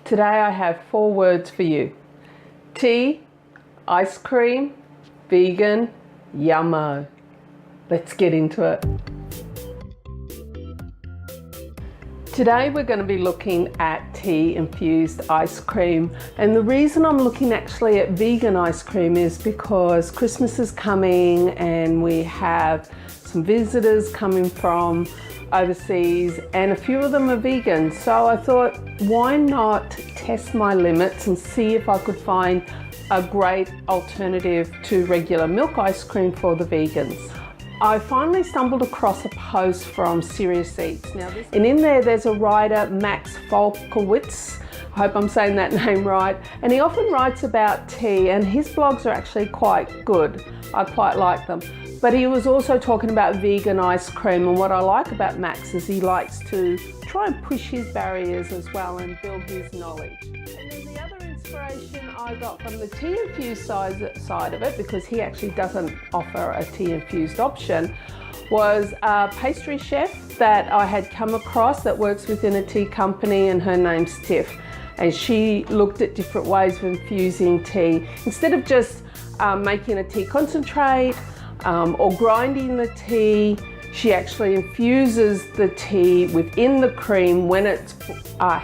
Today I have 4 words for you. Tea, ice cream, vegan, yummo. Let's get into it. Today we're going to be looking at tea infused ice cream, and the reason I'm looking actually at vegan ice cream is because Christmas is coming and we have some visitors coming from overseas and a few of them are vegan, so I thought why not test my limits and see if I could find a great alternative to regular milk ice cream for the vegans. I finally stumbled across a post from Serious Eats. And in there's a writer, Max Folkowitz, I hope I'm saying that name right, and he often writes about tea and his blogs are actually quite good. I quite like them. But he was also talking about vegan ice cream, and what I like about Max is he likes to try and push his barriers as well and build his knowledge. And then the other inspiration I got from the tea infused side of it, because he actually doesn't offer a tea infused option, was a pastry chef that I had come across that works within a tea company, and her name's Tiff. And she looked at different ways of infusing tea. Instead of just making a tea concentrate or grinding the tea, she actually infuses the tea within the cream when it's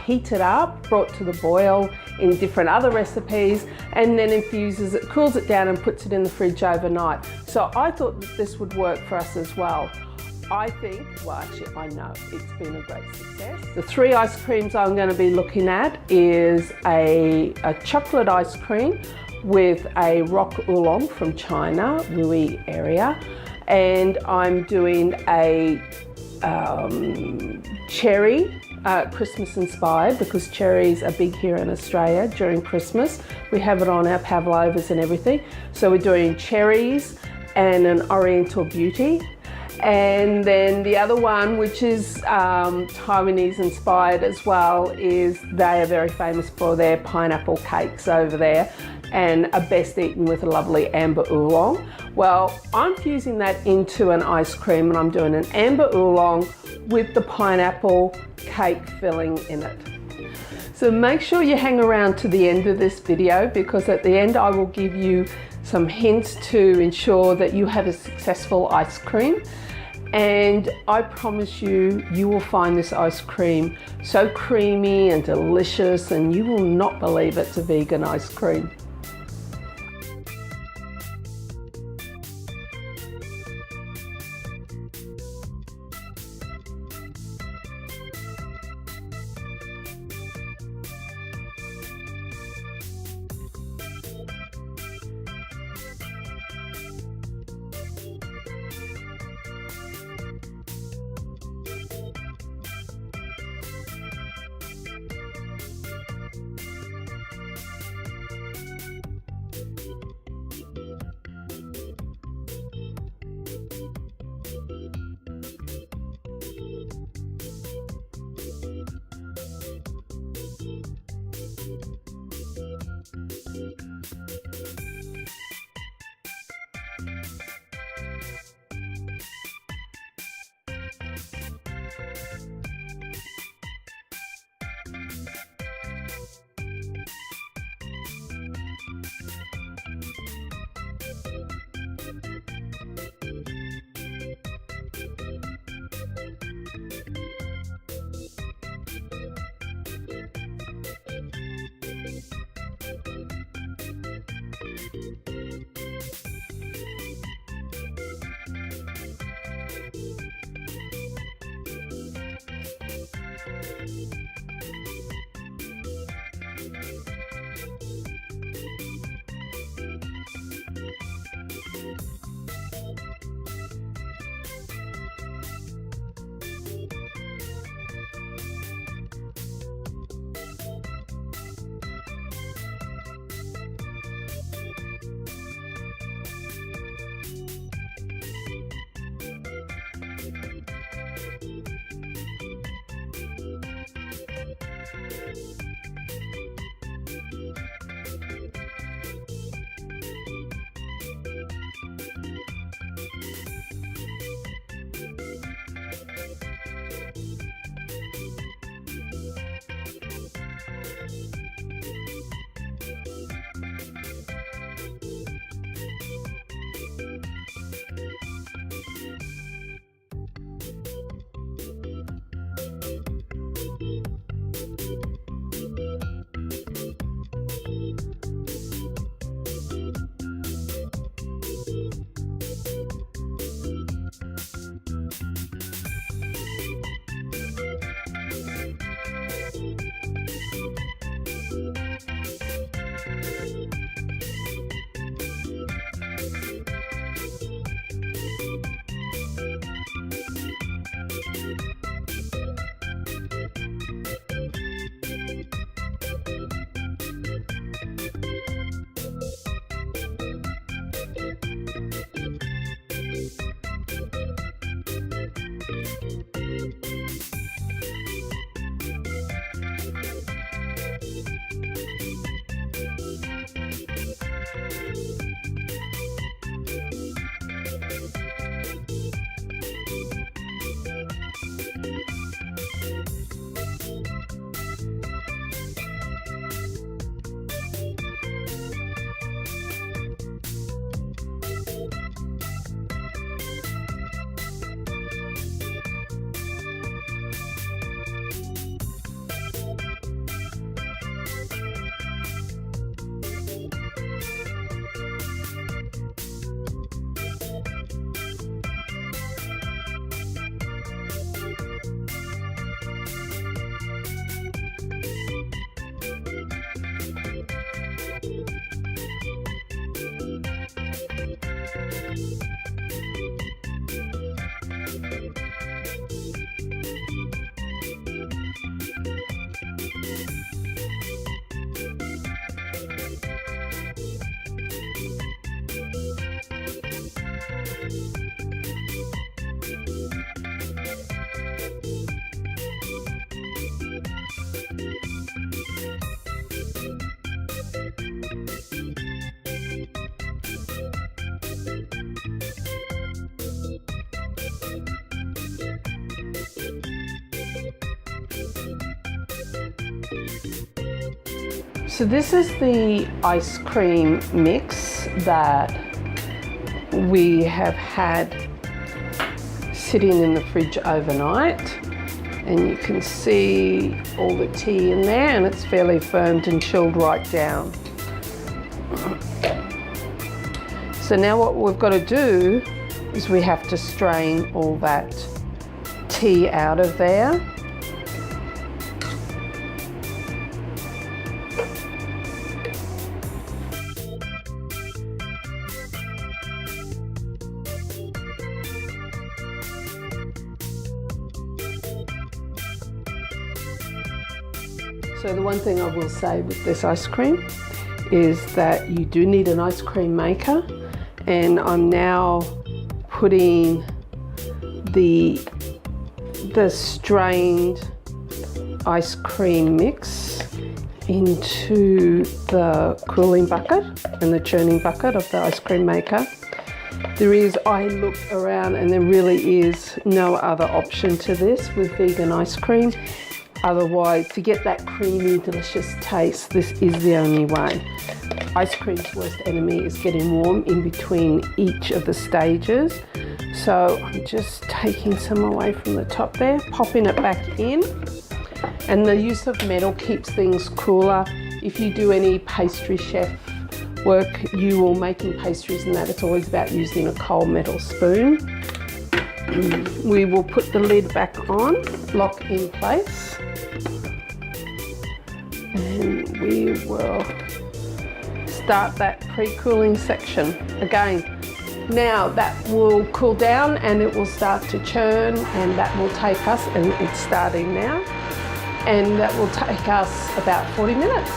heated up, brought to the boil in different other recipes, and then infuses it, cools it down and puts it in the fridge overnight. So I thought that this would work for us as well. I think, well actually I know, it's been a great success. The 3 ice creams I'm going to be looking at is a chocolate ice cream with a rock oolong from China, Wui area, and I'm doing a cherry, Christmas inspired, because cherries are big here in Australia during Christmas. We have it on our pavlovas and everything. So we're doing cherries and an Oriental Beauty. And then the other one, which is Taiwanese inspired as well, is they are very famous for their pineapple cakes over there and are best eaten with a lovely amber oolong. Well, I'm fusing that into an ice cream, and I'm doing an amber oolong with the pineapple cake filling in it. So make sure you hang around to the end of this video, because at the end I will give you some hints to ensure that you have a successful ice cream. And I promise you, you will find this ice cream so creamy and delicious, and you will not believe it's a vegan ice cream. So this is the ice cream mix that we have had sitting in the fridge overnight, and you can see all the tea in there, and it's fairly firmed and chilled right down. So now what we've got to do is we have to strain all that tea out of there. So the one thing I will say with this ice cream is that you do need an ice cream maker, and I'm now putting the strained ice cream mix into the cooling bucket and the churning bucket of the ice cream maker. I looked around and there really is no other option to this with vegan ice cream. Otherwise, to get that creamy, delicious taste, this is the only way. Ice cream's worst enemy is getting warm in between each of the stages. So I'm just taking some away from the top there, popping it back in. And the use of metal keeps things cooler. If you do any pastry chef work, you will making pastries and that, it's always about using a cold metal spoon. We will put the lid back on, lock in place, and we will start that pre-cooling section again. Now that will cool down and it will start to churn, and that will take us, and it's starting now, and that will take us about 40 minutes.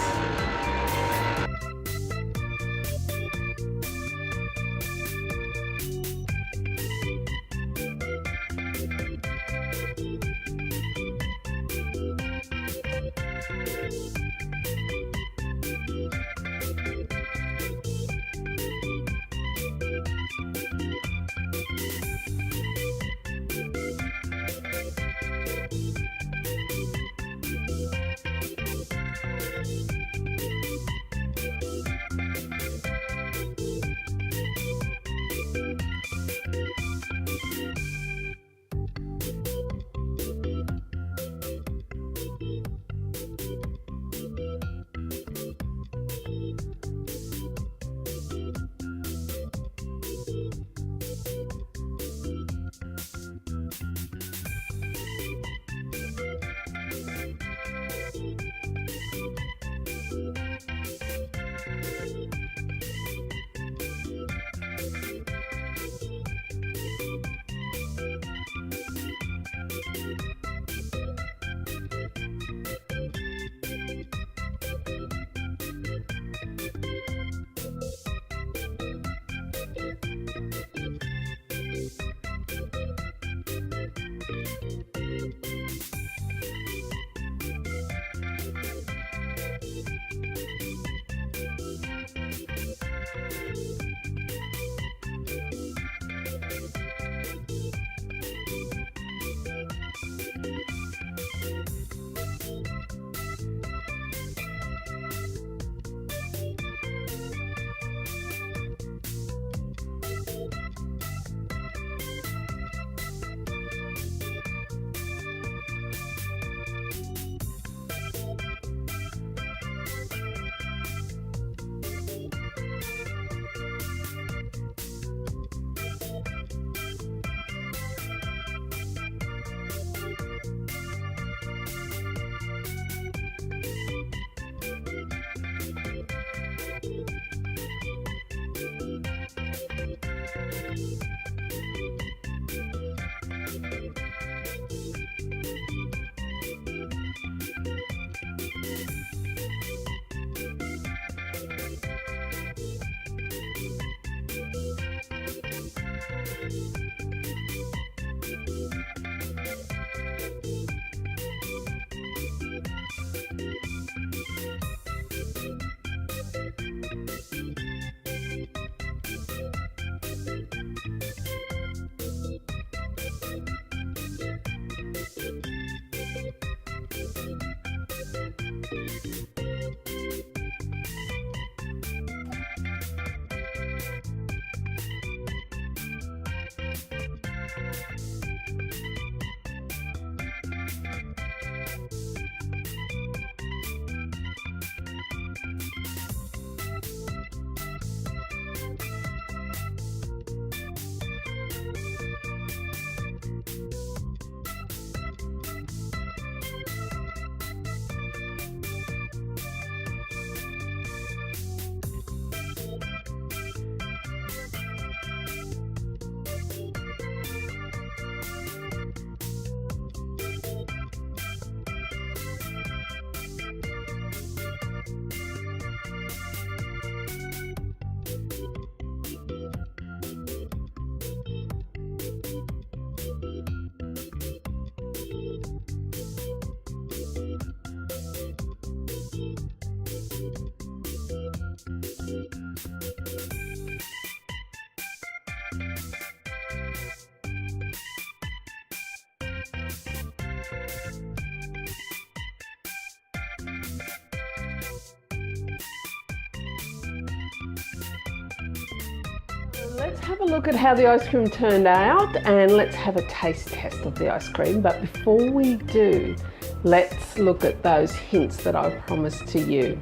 Let's have a look at how the ice cream turned out and let's have a taste test of the ice cream. But before we do, let's look at those hints that I promised to you.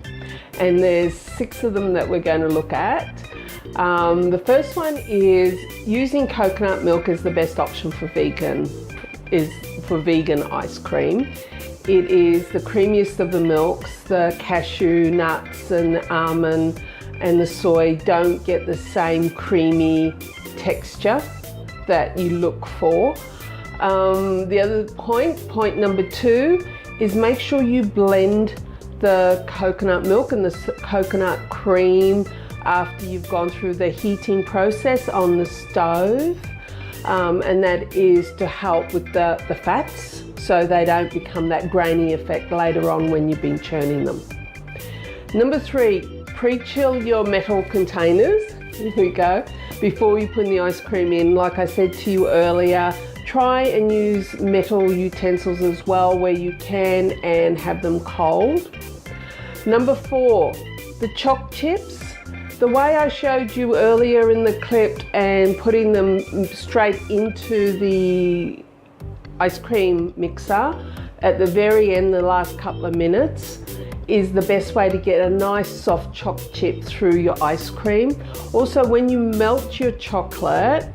And there's 6 of them that we're going to look at. The first one is using coconut milk is the best option for vegan ice cream. It is the creamiest of the milks. The cashew nuts and almond and the soy don't get the same creamy texture that you look for. The other point number 2, is make sure you blend the coconut milk and the coconut cream after you've gone through the heating process on the stove. And that is to help with the fats so they don't become that grainy effect later on when you've been churning them. Number 3, pre-chill your metal containers. Here we go. Before you put the ice cream in, like I said to you earlier, try and use metal utensils as well where you can and have them cold. Number 4, the choc chips. The way I showed you earlier in the clip and putting them straight into the ice cream mixer at the very end, the last couple of minutes, is the best way to get a nice soft choc chip through your ice cream. Also, when you melt your chocolate,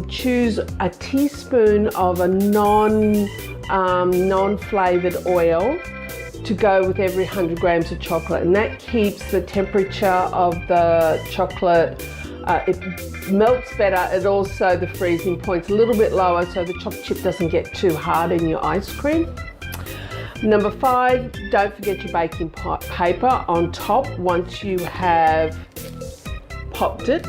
choose a teaspoon of a non-flavored oil to go with every 100 grams of chocolate, and that keeps the temperature of the chocolate, it melts better, and also the freezing point's a little bit lower so the chocolate chip doesn't get too hard in your ice cream. Number 5, don't forget your baking paper on top once you have popped it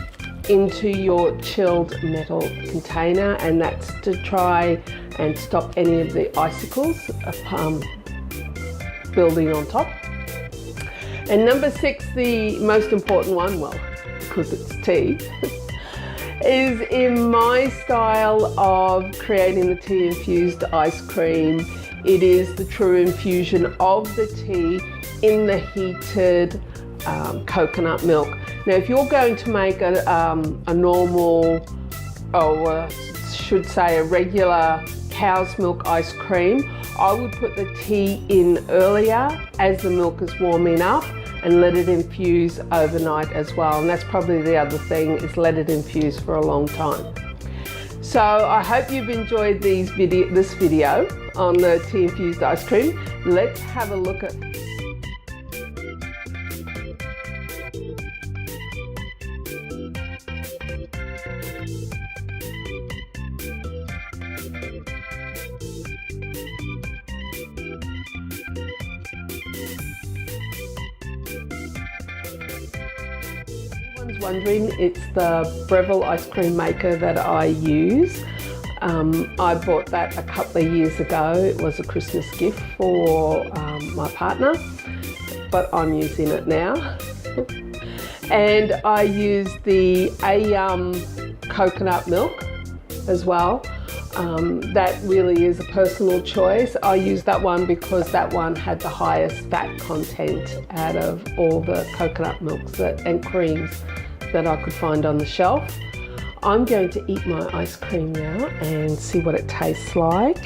into your chilled metal container, and that's to try and stop any of the icicles building on top. And number 6, the most important one, well, because it's tea, is in my style of creating the tea infused ice cream. It is the true infusion of the tea in the heated coconut milk. Now, if you're going to make a normal, or should say a regular cow's milk ice cream, I would put the tea in earlier as the milk is warming up and let it infuse overnight as well. And that's probably the other thing, is let it infuse for a long time. So I hope you've enjoyed this video on the tea infused ice cream. Let's have a look at wondering, it's the Breville ice cream maker that I use. I bought that a couple of years ago. It was a Christmas gift for my partner, but I'm using it now. And I use the coconut milk as well. That really is a personal choice. I use that one because that one had the highest fat content out of all the coconut milks and creams that I could find on the shelf. I'm going to eat my ice cream now and see what it tastes like.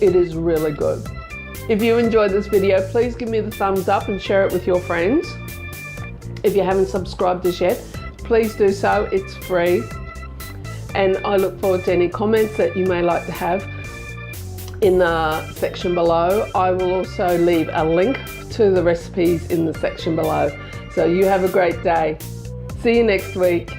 It is really good. If you enjoyed this video, please give me the thumbs up and share it with your friends. If you haven't subscribed as yet, please do so, it's free. And I look forward to any comments that you may like to have in the section below. I will also leave a link to the recipes in the section below. So you have a great day. See you next week.